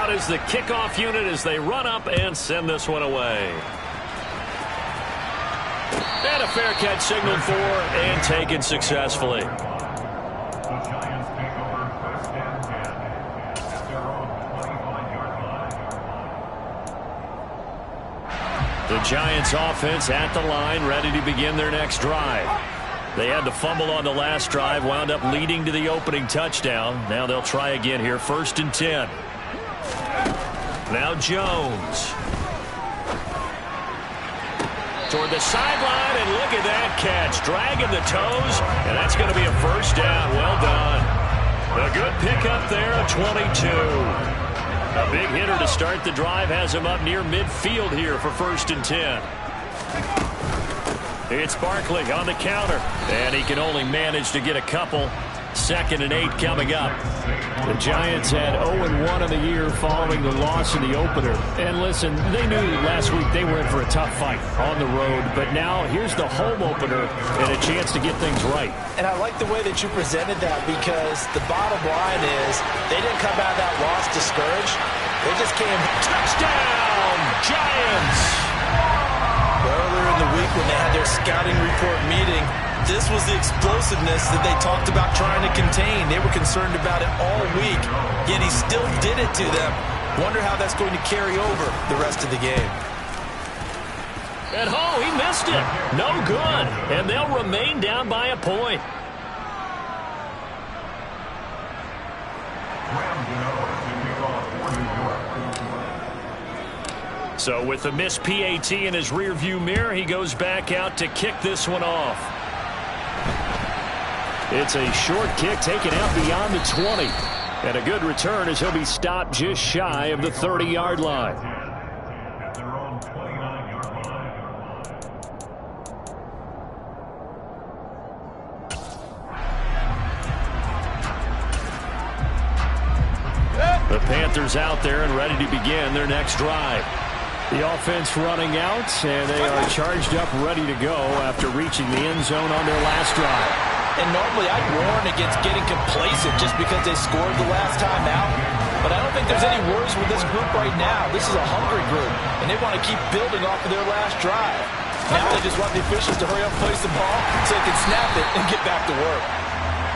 Out is the kickoff unit as they run up and send this one away. And a fair catch signaled for and taken successfully. The Giants offense at the line, ready to begin their next drive. They had to fumble on the last drive, wound up leading to the opening touchdown. Now they'll try again here, 1st and 10. Now Jones. Toward the sideline, and look at that catch. Dragging the toes, and that's going to be a 1st down. Well done. A good pickup there, a 22. A big hitter to start the drive has him up near midfield here for 1st and 10. It's Barkley on the counter, and he can only manage to get a couple. 2nd and 8 coming up. The Giants had 0-1 on the year following the loss in the opener. And listen, they knew last week they were in for a tough fight on the road. But now here's the home opener and a chance to get things right. And I like the way that you presented that, because the bottom line is they didn't come out of that loss discouraged. They just came. Touchdown, Giants! Earlier in the week when they had their scouting report meeting, this was the explosiveness that they talked about trying to contain. They were concerned about it all week, yet he still did it to them. Wonder how that's going to carry over the rest of the game. And he missed it. No good. And they'll remain down by a point. So with the missed PAT in his rearview mirror, he goes back out to kick this one off. It's a short kick taken out beyond the 20. And a good return as he'll be stopped just shy of the 30-yard line. The Panthers out there and ready to begin their next drive. The offense running out, and they are charged up, ready to go after reaching the end zone on their last drive. And normally I'd warn against getting complacent just because they scored the last time out. But I don't think there's any worries with this group right now. This is a hungry group, and they want to keep building off of their last drive. Now they just want the officials to hurry up, place the ball, so they can snap it and get back to work.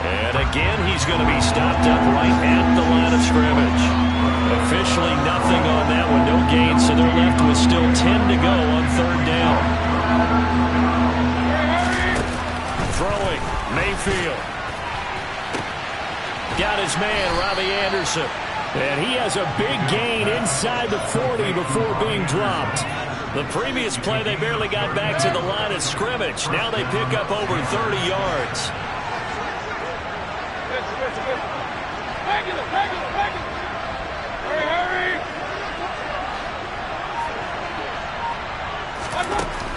And again, he's going to be stopped up right at the line of scrimmage. Officially nothing on that one, no gain, so they're left with still 10 to go on 3rd down. Throwing, Mayfield. Got his man, Robbie Anderson. And he has a big gain inside the 40 before being dropped. The previous play, they barely got back to the line of scrimmage. Now they pick up over 30 yards.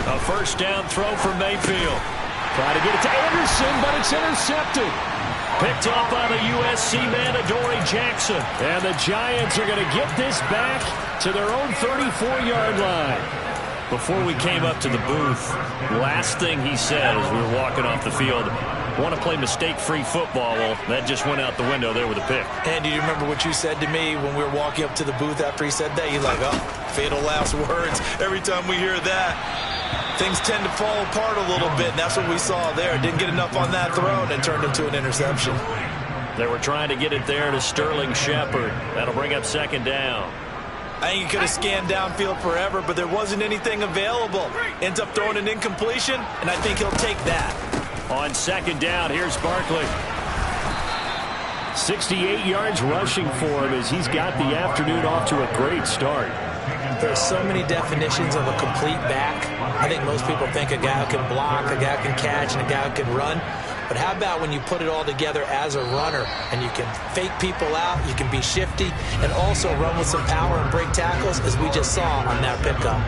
A 1st down throw for Mayfield. Try to get it to Anderson, but it's intercepted. Picked off by the USC man, Adoree Jackson. And the Giants are going to get this back to their own 34-yard line. Before we came up to the booth, last thing he said as we were walking off the field, want to play mistake-free football. Well, that just went out the window there with a pick. And do you remember what you said to me when we were walking up to the booth after he said that? You're like, oh, fatal last words. Every time we hear that, things tend to fall apart a little bit, and that's what we saw there. Didn't get enough on that throw, and it turned into an interception. They were trying to get it there to Sterling Shepard. That'll bring up 2nd down. I think he could have scanned downfield forever, but there wasn't anything available. Ends up throwing an incompletion, and I think he'll take that. On 2nd down, here's Barkley. 68 yards rushing for him as he's got the afternoon off to a great start. There's so many definitions of a complete back. I think most people think a guy who can block, a guy who can catch, and a guy who can run. But how about when you put it all together as a runner and you can fake people out, you can be shifty, and also run with some power and break tackles, as we just saw on that pickup.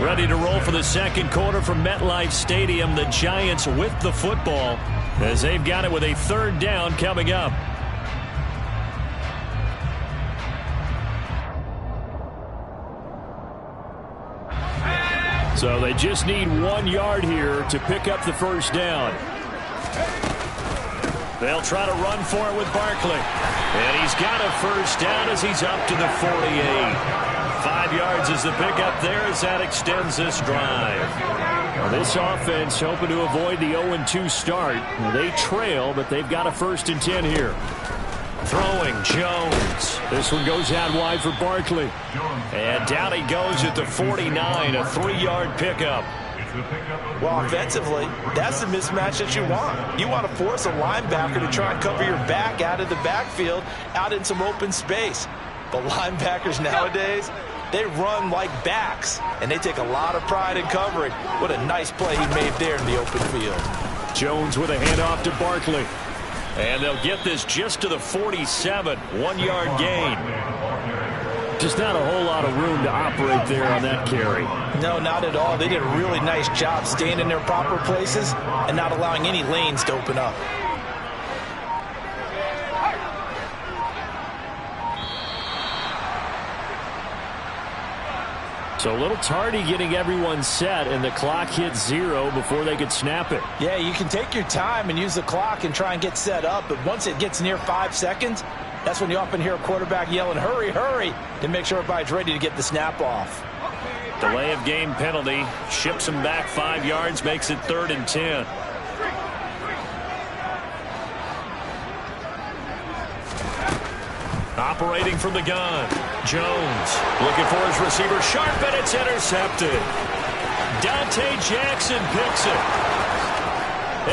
Ready to roll for the 2nd quarter from MetLife Stadium. The Giants with the football as they've got it with a 3rd down coming up. So they just need 1 yard here to pick up the 1st down. They'll try to run for it with Barkley. And he's got a first down as he's up to the 48. 5 yards is the pickup there as that extends this drive. Well, this offense hoping to avoid the 0-2 start. Well, they trail, but they've got a 1st and 10 here. Throwing, Jones. This one goes out wide for Barkley. And down he goes at the 49, a 3-yard pickup. Well, offensively, that's the mismatch that you want. You want to force a linebacker to try and cover your back out of the backfield, out in some open space. The linebackers nowadays, they run like backs, and they take a lot of pride in covering. What a nice play he made there in the open field. Jones with a handoff to Barkley. And they'll get this just to the 47, 1-yard gain. Just not a whole lot of room to operate there on that carry. No, not at all. They did a really nice job staying in their proper places and not allowing any lanes to open up. So a little tardy getting everyone set, and the clock hits 0 before they could snap it. Yeah, you can take your time and use the clock and try and get set up, but once it gets near 5 seconds, that's when you often hear a quarterback yelling, hurry, hurry, to make sure everybody's ready to get the snap off. Delay of game penalty ships them back 5 yards, makes it 3rd and 10. Operating from the gun, Jones looking for his receiver, sharp, and it's intercepted. Dante Jackson picks it.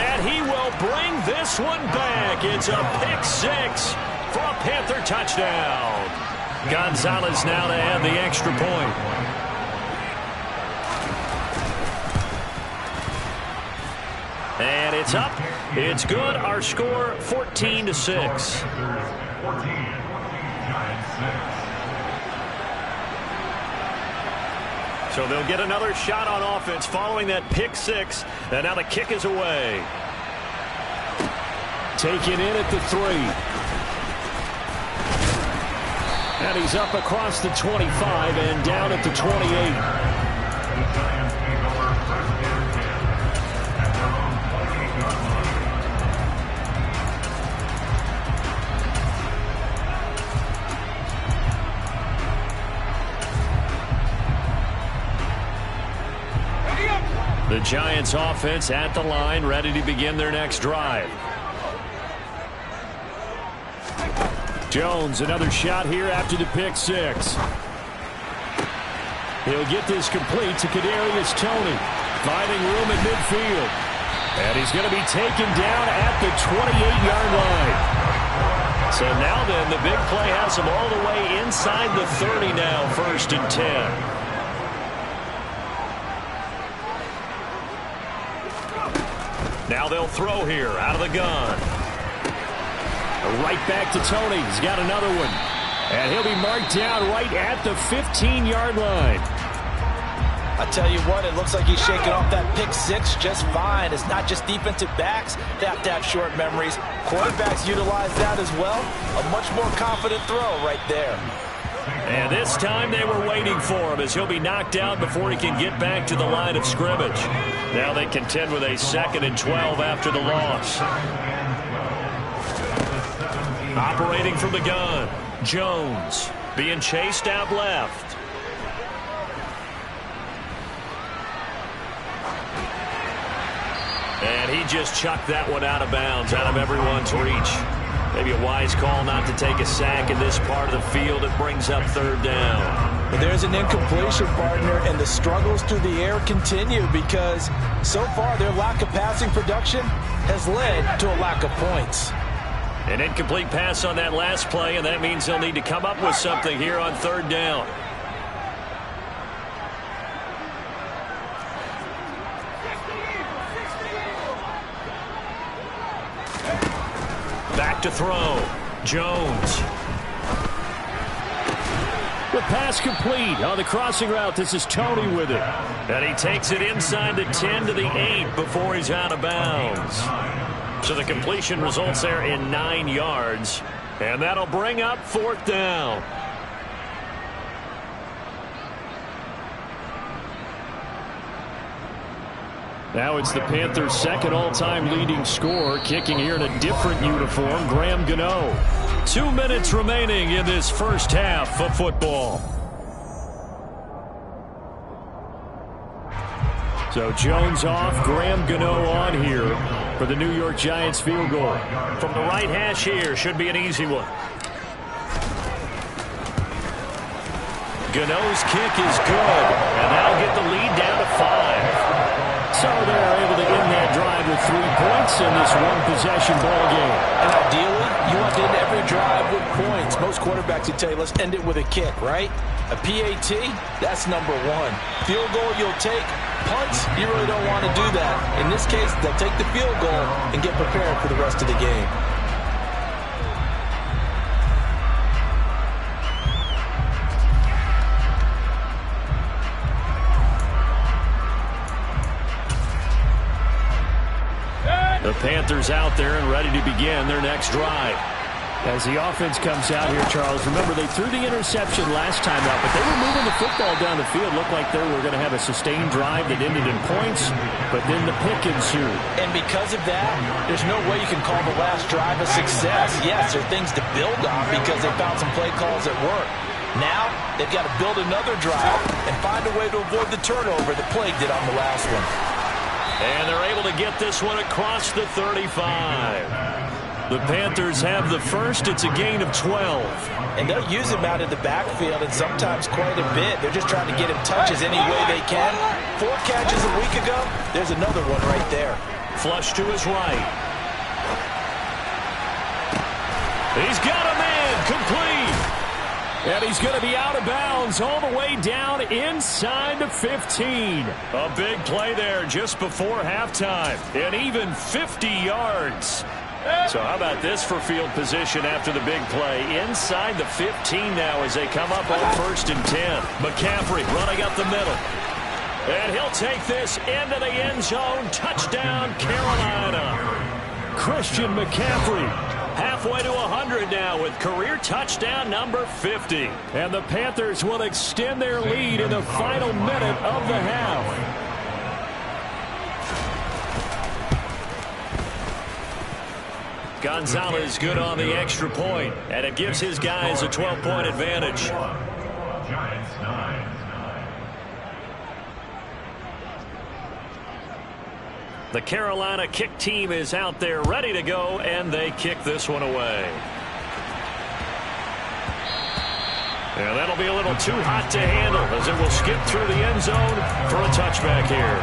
And he will bring this one back. It's a pick 6 for a Panther touchdown. Gonzalez now to add the extra point. And it's up. It's good. Our score 14-6. So they'll get another shot on offense following that pick 6. And now the kick is away. Taken in at the 3. And he's up across the 25 and down at the 28. The Giants offense at the line, ready to begin their next drive. Jones, another shot here after the pick 6. He'll get this complete to Kadarius Toney, finding room at midfield. And he's going to be taken down at the 28-yard line. So now then, the big play has him all the way inside the 30 now, 1st and 10. Now they'll throw here out of the gun. Right back to Toney. He's got another one. And he'll be marked down right at the 15-yard line. I tell you what, it looks like he's shaking off that pick 6 just fine. It's not just defensive backs that have to have short memories. Quarterbacks utilize that as well. A much more confident throw right there. And this time they were waiting for him as he'll be knocked out before he can get back to the line of scrimmage. Now they contend with a 2nd and 12 after the loss. Operating from the gun, Jones being chased out left. And he just chucked that one out of bounds, out of everyone's reach. Maybe a wise call not to take a sack in this part of the field. It brings up 3rd down. But there's an incompletion, partner, and the struggles through the air continue because so far their lack of passing production has led to a lack of points. An incomplete pass on that last play, and that means they'll need to come up with something here on 3rd down. Back to throw. Jones. The pass complete on the crossing route. This is Toney with it. And he takes it inside the 10 to the 8 before he's out of bounds. So the completion results there in 9 yards. And that'll bring up 4th down. Now it's the Panthers' second all-time leading scorer, kicking here in a different uniform, Graham Gano. 2 minutes remaining in this first half of football. So Jones off, Graham Gano on here for the New York Giants field goal. From the right hash here, should be an easy one. Gano's kick is good, and that'll get the lead down to 5. So they're able to end that drive with 3 points in this one-possession ball game. And ideally, you want to end every drive with points. Most quarterbacks would tell you, let's end it with a kick, right? A PAT, that's number 1. Field goal, you'll take. Punts, you really don't want to do that. In this case, they'll take the field goal and get prepared for the rest of the game. The Panthers out there and ready to begin their next drive. As the offense comes out here, Charles, remember they threw the interception last time out, but they were moving the football down the field. Looked like they were going to have a sustained drive that ended in points, but then the pick ensued. And because of that, there's no way you can call the last drive a success. Yes, there are things to build on because they found some play calls that work. Now, they've got to build another drive and find a way to avoid the turnover that plagued it on the last one. And they're able to get this one across the 35. The Panthers have the first. It's a gain of 12. And they'll use him out of the backfield and sometimes quite a bit. They're just trying to get him touches any way they can. 4 catches a week ago. There's another one right there. Flush to his right. He's got a man complete. And he's going to be out of bounds all the way down inside the 15. A big play there just before halftime. And even 50 yards. So how about this for field position after the big play? Inside the 15 now as they come up on 1st and 10. McCaffrey running up the middle. And he'll take this into the end zone. Touchdown, Carolina. Christian McCaffrey. Halfway to 100 now with career touchdown number 50. And the Panthers will extend their lead in the final minute of the half. Gonzalez good on the extra point, and it gives his guys a 12-point advantage. Giants 9. The Carolina kick team is out there ready to go, and they kick this one away. And that'll be a little too hot to handle as it will skip through the end zone for a touchback here.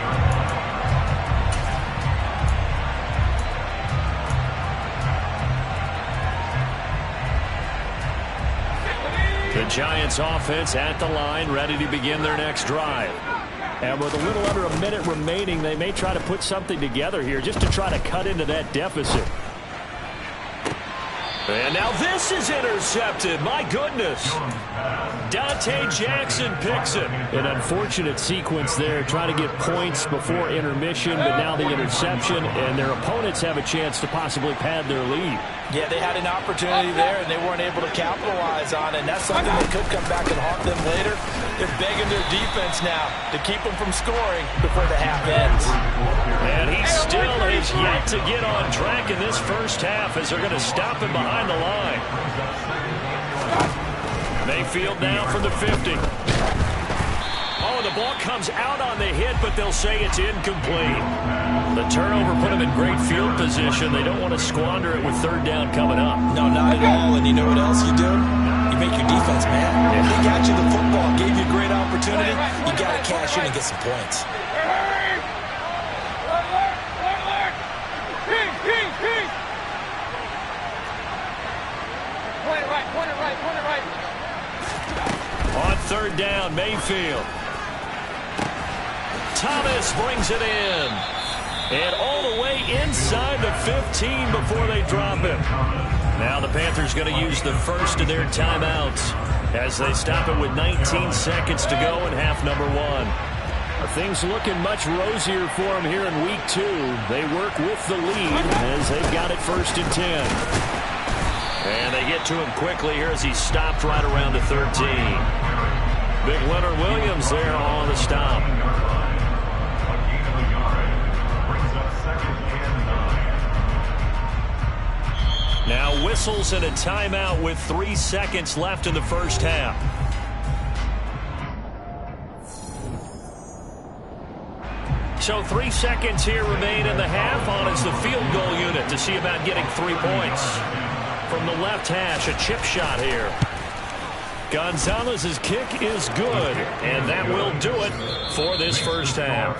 The Giants offense at the line ready to begin their next drive. And with a little under a minute remaining, they may try to put something together here just to try to cut into that deficit. And now this is intercepted. My goodness. Dante Jackson picks it. An unfortunate sequence there, trying to get points before intermission, but now the interception, and their opponents have a chance to possibly pad their lead. Yeah, they had an opportunity there, and they weren't able to capitalize on it. And that's something that could come back and haunt them later. They're begging their defense now to keep them from scoring before the half ends. And he still has yet to get on track in this first half as they're going to stop him behind the line. Mayfield now from the 50. Oh, the ball comes out on the hit, but they'll say it's incomplete. The turnover put them in great field position. They don't want to squander it with 3rd down coming up. No, not at all. And you know what else you do? You make your defense mad. They got you the football, gave you a great opportunity. You got to cash in and get some points. Point it right. On 3rd down, Mayfield. Thomas brings it in. And all the way inside the 15 before they drop him. Now the Panthers going to use the first of their timeouts as they stop it with 19 seconds to go in half number 1. Things looking much rosier for them here in week 2. They work with the lead as they've got it 1st and 10. And they get to him quickly here as he stopped right around the 13. Big Leonard Williams there on the stop. Now whistles and a timeout with 3 seconds left in the first half. So 3 seconds here remain in the half. On is the field goal unit to see about getting 3 points. From the left hash, a chip shot here. Gonzalez's kick is good, and that will do it for this first half.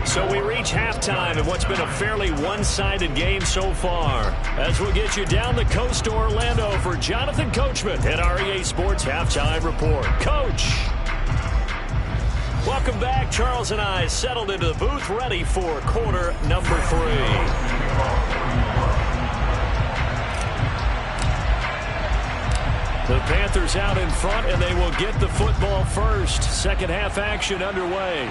So we reach halftime in what's been a fairly one-sided game so far. As we'll get you down the coast to Orlando for Jonathan Coachman at our EA Sports Halftime Report. Coach! Welcome back. Charles and I settled into the booth, ready for quarter number 3. The Panthers out in front, and they will get the football first. Second half action underway.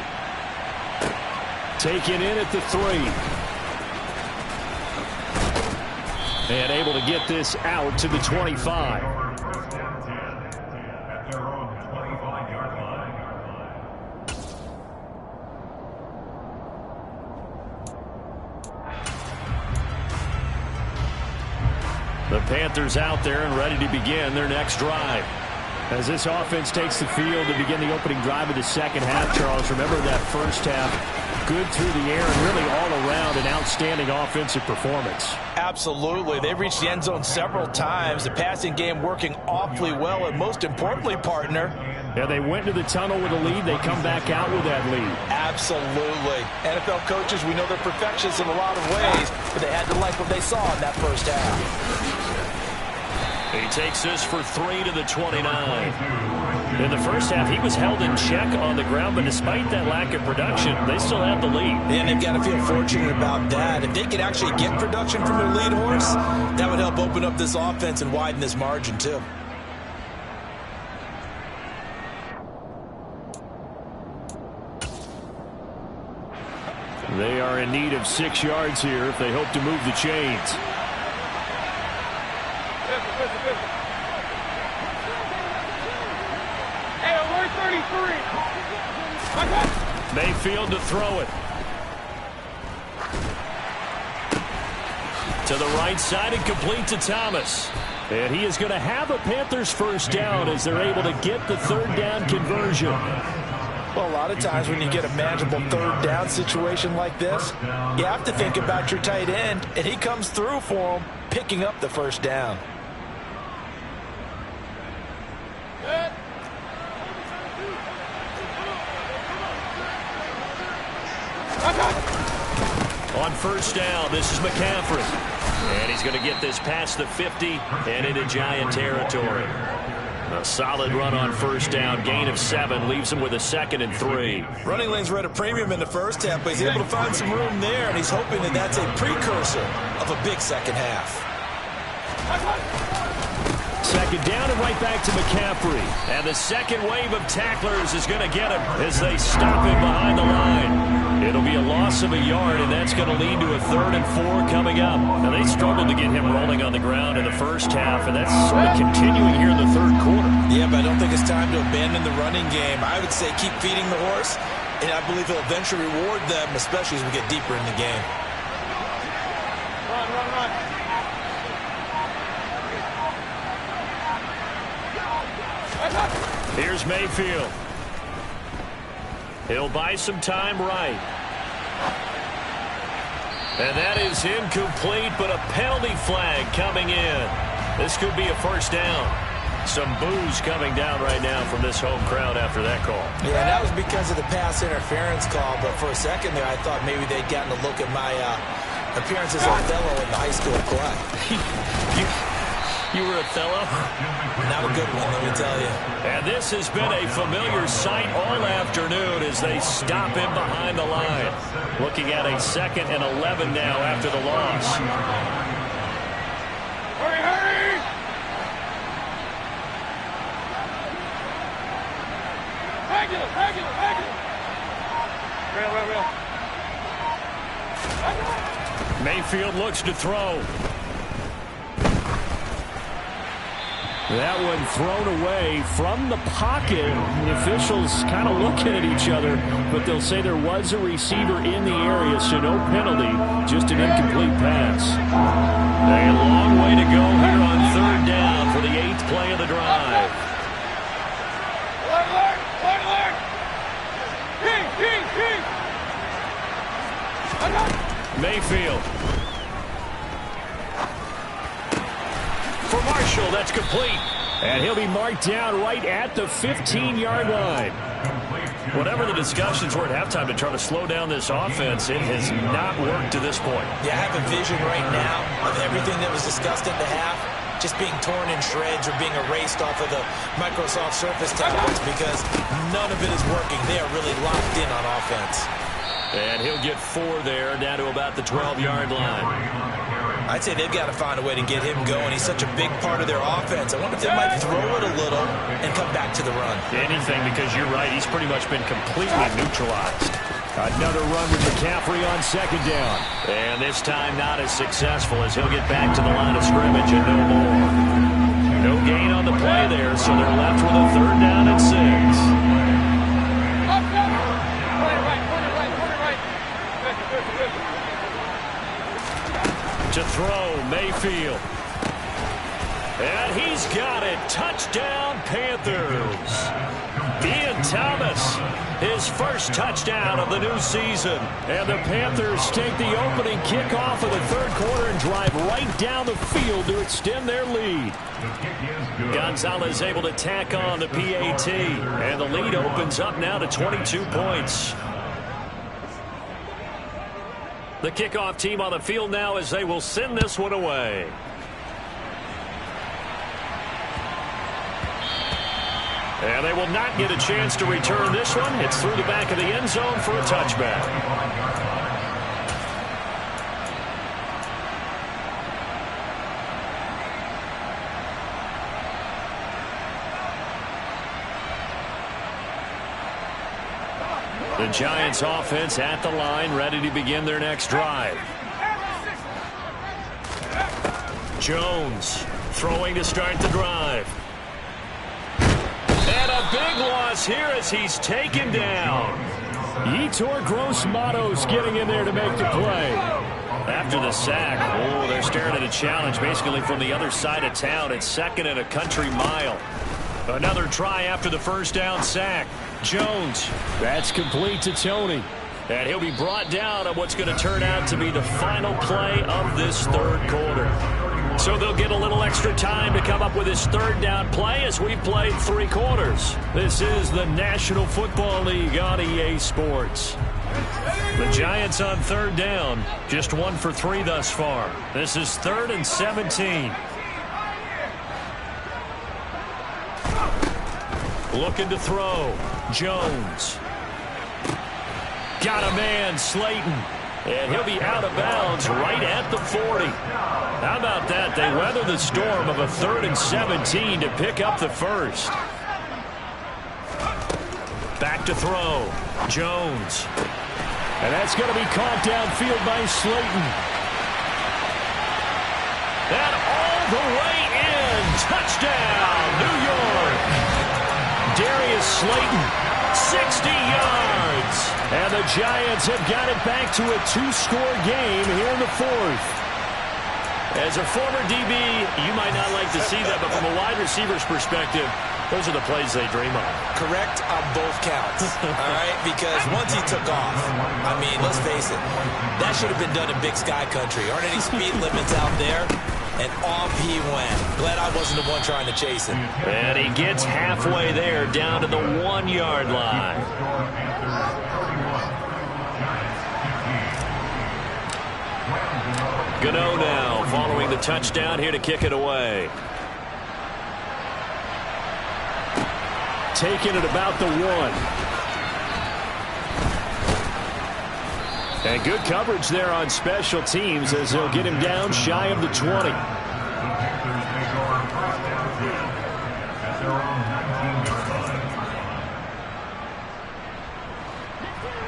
Taken in at the 3. And able to get this out to the 25. The Panthers out there and ready to begin their next drive. As this offense takes the field to begin the opening drive of the second half, Charles, remember that first half, good through the air and really all around an outstanding offensive performance. Absolutely. They've reached the end zone several times. The passing game working awfully well, and most importantly, partner, yeah, they went to the tunnel with a lead. They come back out with that lead. Absolutely. NFL coaches, we know they're perfectionists in a lot of ways, but they had to like what they saw in that first half. He takes this for 3 to the 29. In the first half, he was held in check on the ground, but despite that lack of production, they still have the lead. And they've got to feel fortunate about that. If they could actually get production from their lead horse, that would help open up this offense and widen this margin, too. They are in need of 6 yards here if they hope to move the chains. Hey, alert 33. Mayfield to throw it. To the right side and complete to Thomas. And he is going to have a Panthers first down as they're able to get the third down conversion. Well, a lot of times when you get a manageable third down situation like this, you have to think about your tight end, and he comes through for him, picking up the first down. On first down, this is McCaffrey. And he's going to get this past the 50 and into Giant territory. A solid run on first down, gain of 7, leaves him with a 2nd and 3. Running lanes were at a premium in the first half, but he's able to find some room there, and he's hoping that that's a precursor of a big second half. Second down and right back to McCaffrey. And the second wave of tacklers is going to get him as they stop him behind the line. It'll be a loss of a yard, and that's going to lead to a 3rd and 4 coming up. Now, they struggled to get him rolling on the ground in the first half, and that's sort of continuing here in the third quarter. Yeah, but I don't think it's time to abandon the running game. I would say keep feeding the horse, and I believe he'll eventually reward them, especially as we get deeper in the game. Run, run, run. Here's Mayfield. He'll buy some time right. And that is incomplete, but a penalty flag coming in. This could be a first down. Some boos coming down right now from this home crowd after that call. Yeah, that was because of the pass interference call, but for a second there I thought maybe they'd gotten a look at my appearance as Othello in the high school play. You were Othello? Not a good one, let me tell you. And this has been a familiar sight all afternoon as they stop him behind the line. Looking at a 2nd and 11 now after the loss. Hurry, hurry! Regular, regular, regular. Real. Mayfield looks to throw. That one thrown away from the pocket. The officials kind of looking at each other, but they'll say there was a receiver in the area, so no penalty, just an incomplete pass. A long way to go here on third down for the 8th play of the drive. Mayfield. For Marshall, that's complete. And he'll be marked down right at the 15-yard line. Whatever the discussions were at halftime to try to slow down this offense, it has not worked to this point. Yeah, I have a vision right now of everything that was discussed at the half just being torn in shreds or being erased off of the Microsoft Surface tablets because none of it is working. They are really locked in on offense. And he'll get 4 there, down to about the 12-yard line. I'd say they've got to find a way to get him going. He's such a big part of their offense. I wonder if they might throw it a little and come back to the run. Anything, because you're right. He's pretty much been completely neutralized. Another run with McCaffrey on second down. And this time not as successful as he'll get back to the line of scrimmage and no more. No gain on the play there, so they're left with a 3rd down and 6. To throw, Mayfield. And he's got it. Touchdown, Panthers. Ian Thomas, his first touchdown of the new season. And the Panthers take the opening kickoff of the 3rd quarter and drive right down the field to extend their lead. Gonzalez able to tack on the PAT. And the lead opens up now to 22 points. The kickoff team on the field now as they will send this one away. And they will not get a chance to return this one. It's through the back of the end zone for a touchback. The Giants offense at the line, ready to begin their next drive. Jones throwing to start the drive. And a big loss here as he's taken down. Yetur Gross-Matos getting in there to make the play. After the sack, oh, they're staring at a challenge basically from the other side of town. It's 2nd and a country mile. Another try after the first down sack. Jones, that's complete to Tony. And he'll be brought down on what's going to turn out to be the final play of this 3rd quarter. So they'll get a little extra time to come up with this 3rd down play as we've played 3 quarters. This is the National Football League on EA Sports. The Giants on 3rd down, just 1 for 3 thus far. This is 3rd and 17. Looking to throw. Jones. Got a man, Slayton. And he'll be out of bounds right at the 40. How about that? They weather the storm of a 3rd and 17 to pick up the first. Back to throw. Jones. And that's going to be caught downfield by Slayton. And all the way in. Touchdown, New York. Darius Slayton, 60 yards. And the Giants have got it back to a 2-score game here in the 4th. As a former DB, you might not like to see that, but from a wide receiver's perspective, those are the plays they dream of. Correct on both counts, all right? Because once he took off, I mean, let's face it, that should have been done in Big Sky Country. Aren't any speed limits out there? And off he went. Glad I wasn't the one trying to chase him. And he gets halfway there, down to the 1-yard line. Gano now following the touchdown here to kick it away. Taking it about the 1. And good coverage there on special teams as they'll get him down shy of the 20.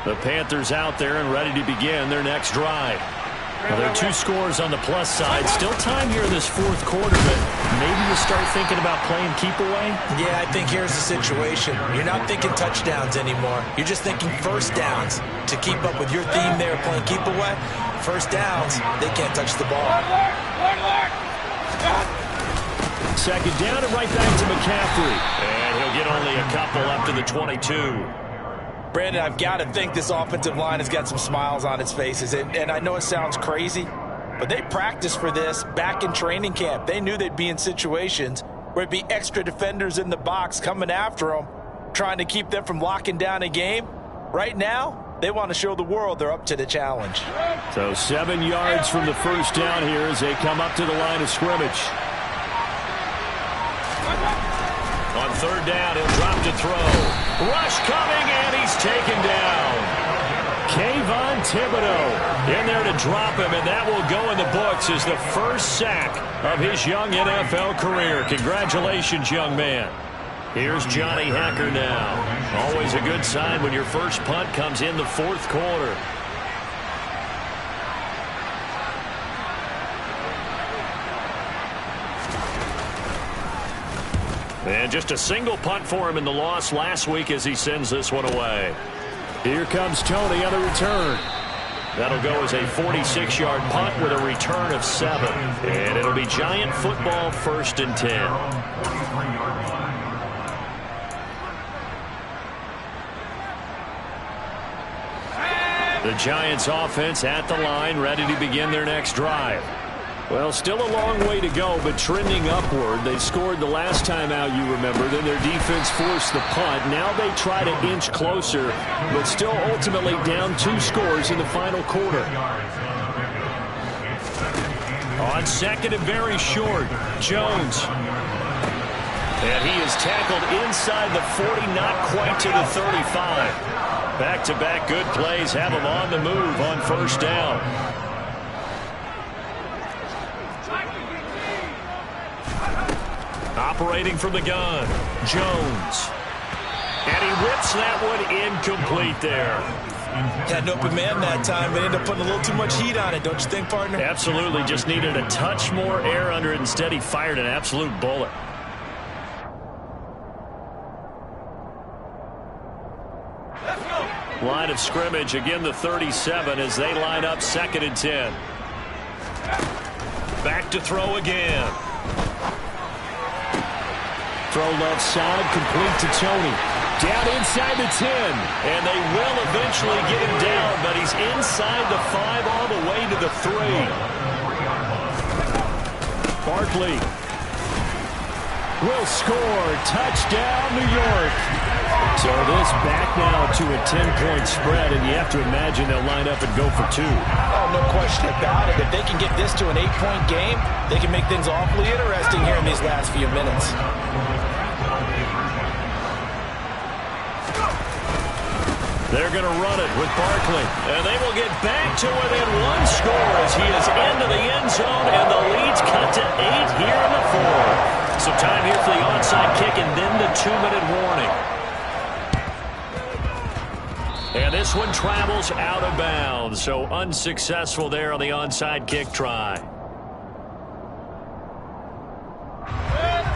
The Panthers out there and ready to begin their next drive. Well, there are 2 scores on the plus side. Still time here in this 4th quarter, but maybe you start thinking about playing keep away? Yeah, I think here's the situation. You're not thinking touchdowns anymore. You're just thinking first downs. To keep up with your theme there, playing keep away, first downs, they can't touch the ball. Second down and right back to McCaffrey. And he'll get only a couple up to the 22. Brandon, I've got to think this offensive line has got some smiles on its faces. And I know it sounds crazy, but they practiced for this back in training camp. They knew they'd be in situations where it'd be extra defenders in the box coming after them, trying to keep them from locking down a game. Right now, they want to show the world they're up to the challenge. So 7 yards from the first down here as they come up to the line of scrimmage. On third down, he'll drop to throw. Rush coming, and he's taken down. Kayvon Thibodeau in there to drop him, and that will go in the books as the first sack of his young NFL career. Congratulations, young man. Here's Johnny Hekker now. Always a good sign when your first punt comes in the fourth quarter. And just a single punt for him in the loss last week as he sends this one away. Here comes Tony on the return. That'll go as a 46-yard punt with a return of 7. And it'll be Giant football, 1st and 10. The Giants offense at the line, ready to begin their next drive. Well, still a long way to go, but trending upward. They scored the last time out, you remember. Then their defense forced the punt. Now they try to inch closer, but still ultimately down 2 scores in the final quarter. On second and very short, Jones. And he is tackled inside the 40, not quite to the 35. Back-to-back good plays have him on the move on first down. Operating from the gun, Jones. And he whips that one incomplete there. Had an open man that time, but ended up putting a little too much heat on it, don't you think, partner? Absolutely, just needed a touch more air under it. Instead, he fired an absolute bullet. Line of scrimmage, again the 37 as they line up 2nd and 10. Back to throw again. Throw left side, complete to Tony. Down inside the 10. And they will eventually get him down, but he's inside the 5 all the way to the 3. Barkley will score. Touchdown, New York. So this back now to a 10-point spread, and you have to imagine they'll line up and go for 2. Oh, no question about it. If they can get this to an 8-point game, they can make things awfully interesting here in these last few minutes. They're going to run it with Barkley, and they will get back to within 1 score as he is into the end zone, and the lead's cut to 8 here in the 4th. So time here for the onside kick and then the 2-minute warning. And this one travels out of bounds, so unsuccessful there on the onside kick try.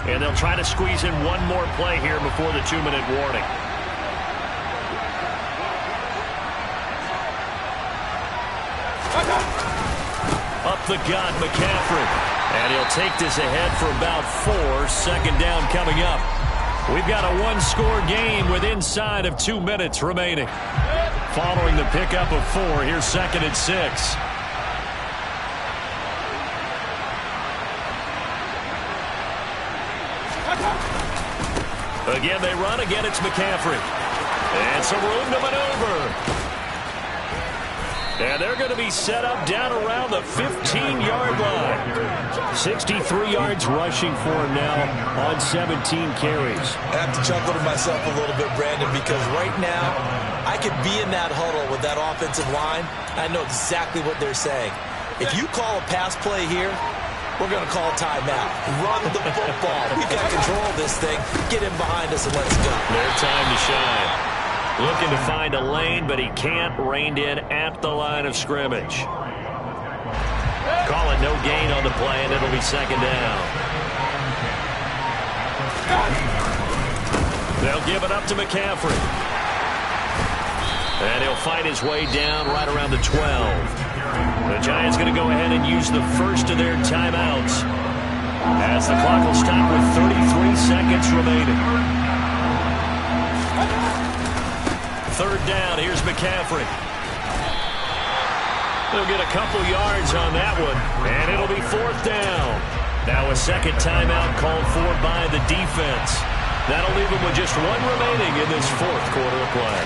And they'll try to squeeze in one more play here before the 2-minute warning. Up the gut, McCaffrey. And he'll take this ahead for about 4. 2nd down coming up. We've got a 1-score game with inside of 2 minutes remaining. Following the pickup of 4, here's 2nd and 6. Again, they run. Again, it's McCaffrey. And some room to maneuver. And they're going to be set up down around the 15-yard line. 63 yards rushing for him now on 17 carries. I have to chuckle to myself a little bit, Brandon, because right now I could be in that huddle with that offensive line. I know exactly what they're saying. If you call a pass play here, we're going to call a timeout. Run the football. We've got control of this thing. Get him behind us and let's go. Their time to shine. Looking to find a lane, but he can't. Reined in at the line of scrimmage. Call it no gain on the play, and it'll be 2nd down. They'll give it up to McCaffrey. And he'll fight his way down right around the 12. The Giants going to go ahead and use the first of their timeouts as the clock will stop with 33 seconds remaining. Third down, here's McCaffrey. They'll get a couple yards on that one, and it'll be fourth down. Now a second timeout called for by the defense. That'll leave them with just one remaining in this fourth quarter of play.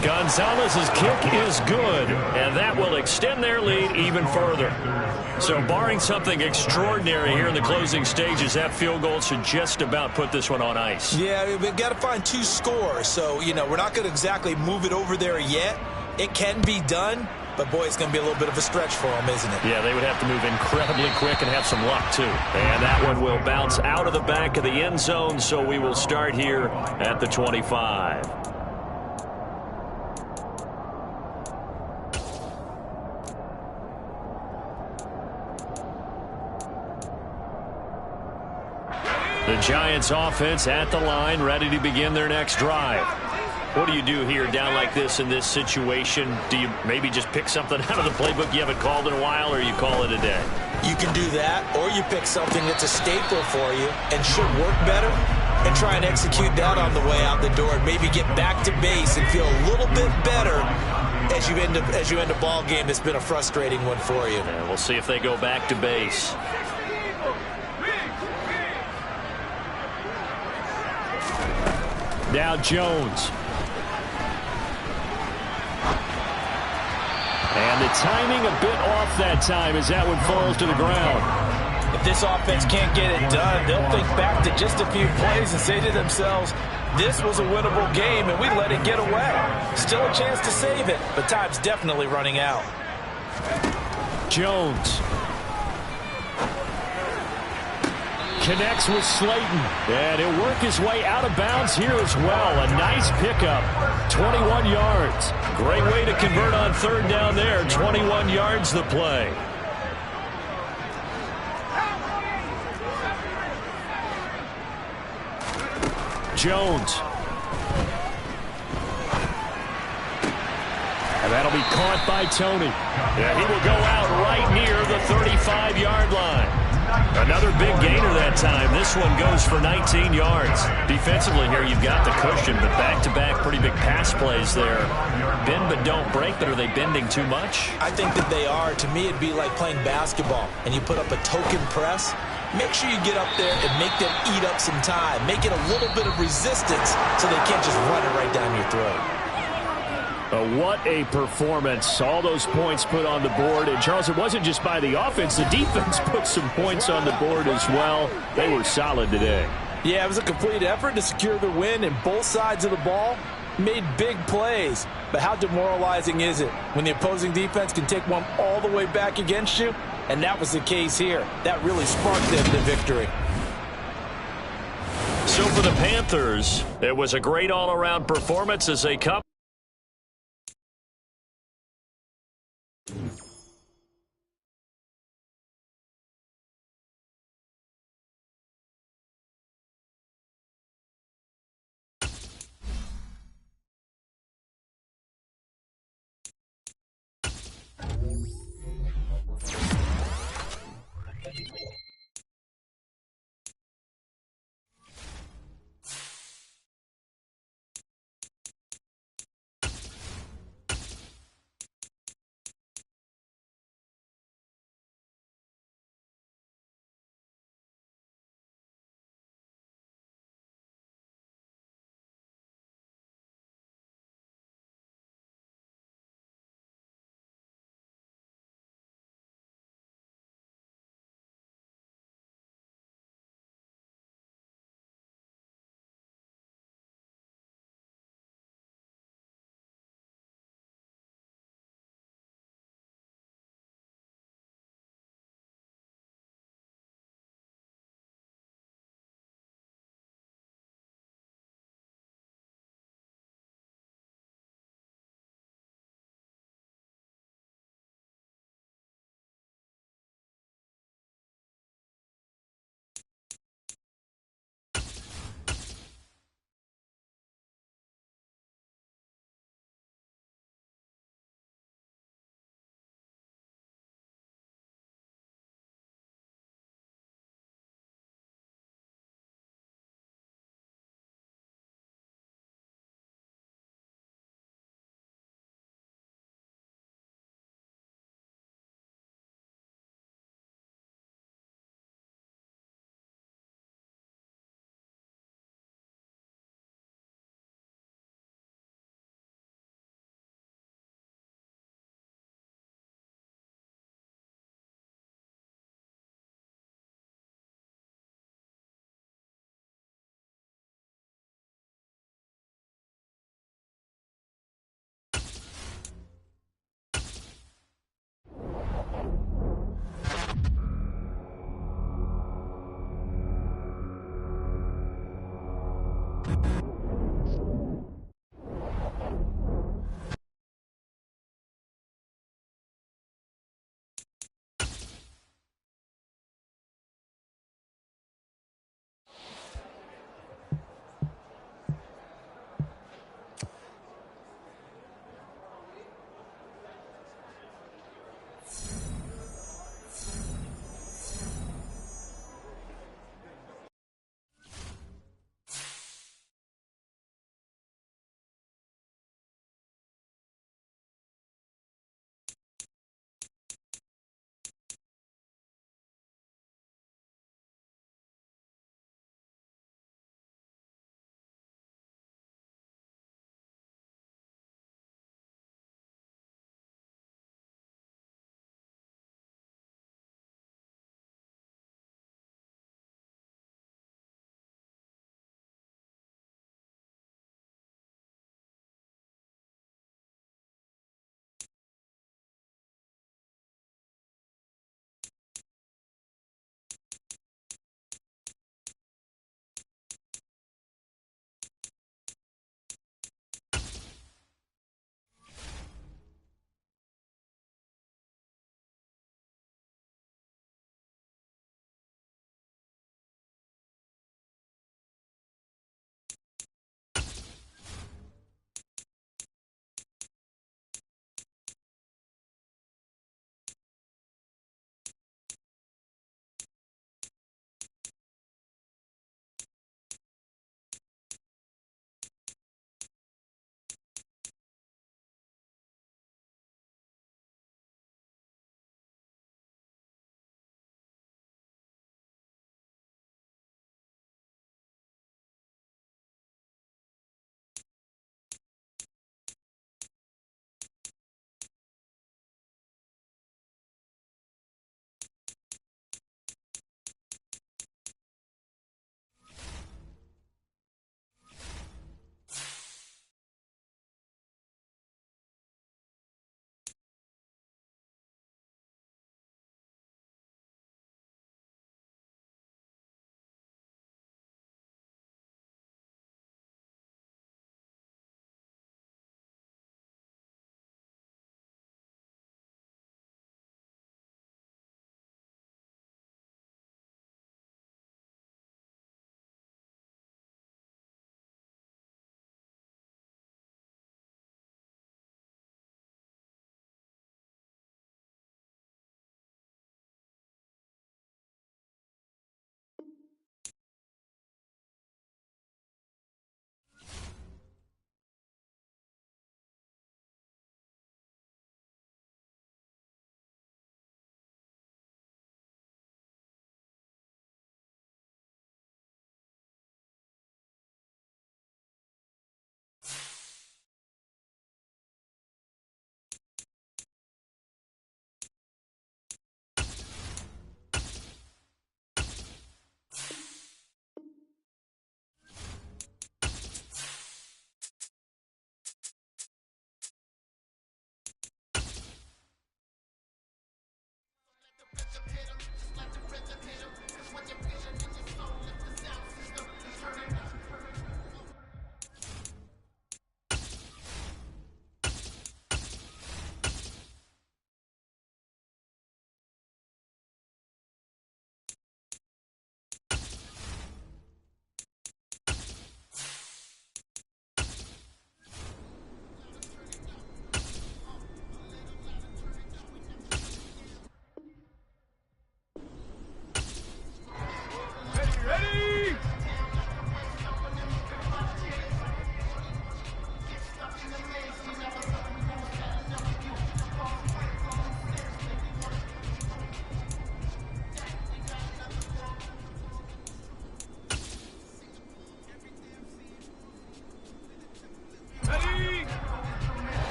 Gonzalez's kick is good, and that will extend their lead even further. So barring something extraordinary here in the closing stages, that field goal should just about put this one on ice. Yeah, we've got to find 2 scores. So, you know, we're not going to exactly move it over there yet. It can be done, but, boy, it's going to be a little bit of a stretch for them, isn't it? Yeah, they would have to move incredibly quick and have some luck, too. And that one will bounce out of the back of the end zone, so we will start here at the 25. The Giants offense at the line, ready to begin their next drive. What do you do here down like this in this situation? Do you maybe just pick something out of the playbook you haven't called in a while, or you call it a day? You can do that, or you pick something that's a staple for you and should work better and try and execute that on the way out the door and maybe get back to base and feel a little bit better as you end a ball game that's been a frustrating one for you. Yeah, we'll see if they go back to base. Now Jones. And the timing a bit off that time as that one falls to the ground. If this offense can't get it done, they'll think back to just a few plays and say to themselves, this was a winnable game and we let it get away. Still a chance to save it, but time's definitely running out. Jones. Connects with Slayton, and he'll work his way out of bounds here as well. A nice pickup, 21 yards. Great way to convert on third down there, 21 yards the play. Jones. And that'll be caught by Tony. Yeah, he will go out right near the 35-yard line. Another big gainer that time. This one goes for 19 yards. Defensively here, you've got the cushion, but back-to-back pretty big pass plays there. Bend but don't break, but are they bending too much? I think that they are. To me, it'd be like playing basketball, and you put up a token press. Make sure you get up there and make them eat up some time. Make it a little bit of resistance so they can't just run it right down your throat. What a performance. All those points put on the board. And, Charles, it wasn't just by the offense. The defense put some points on the board as well. They were solid today. Yeah, it was a complete effort to secure the win, and both sides of the ball made big plays. But how demoralizing is it when the opposing defense can take one all the way back against you? And that was the case here. That really sparked them to victory. So for the Panthers, it was a great all-around performance as they come.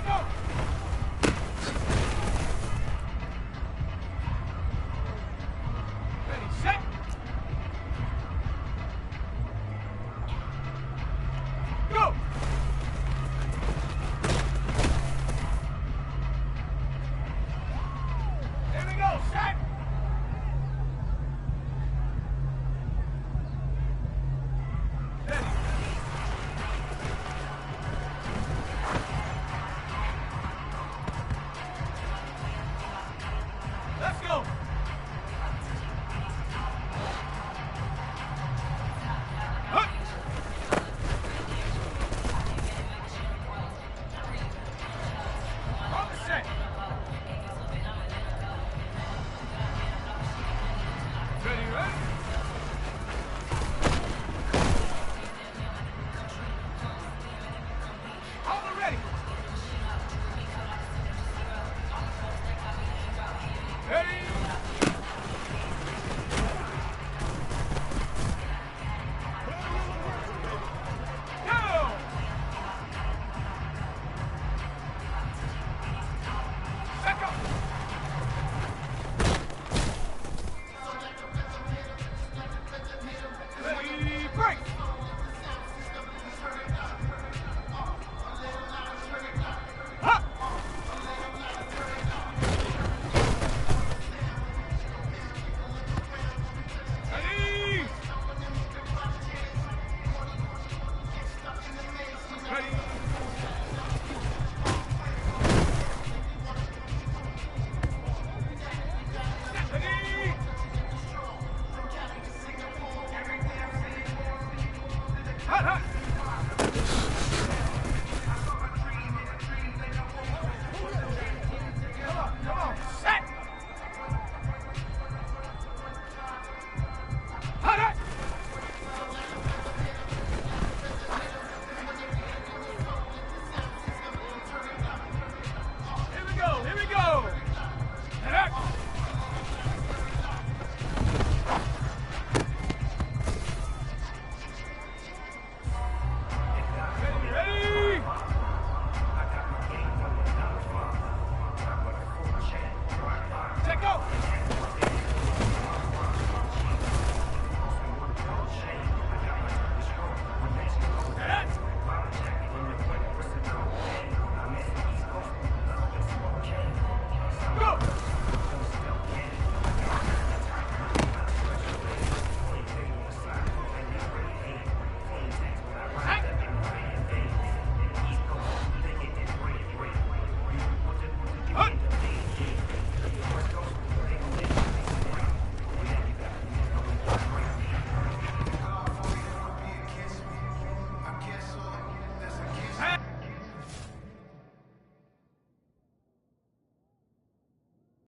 go.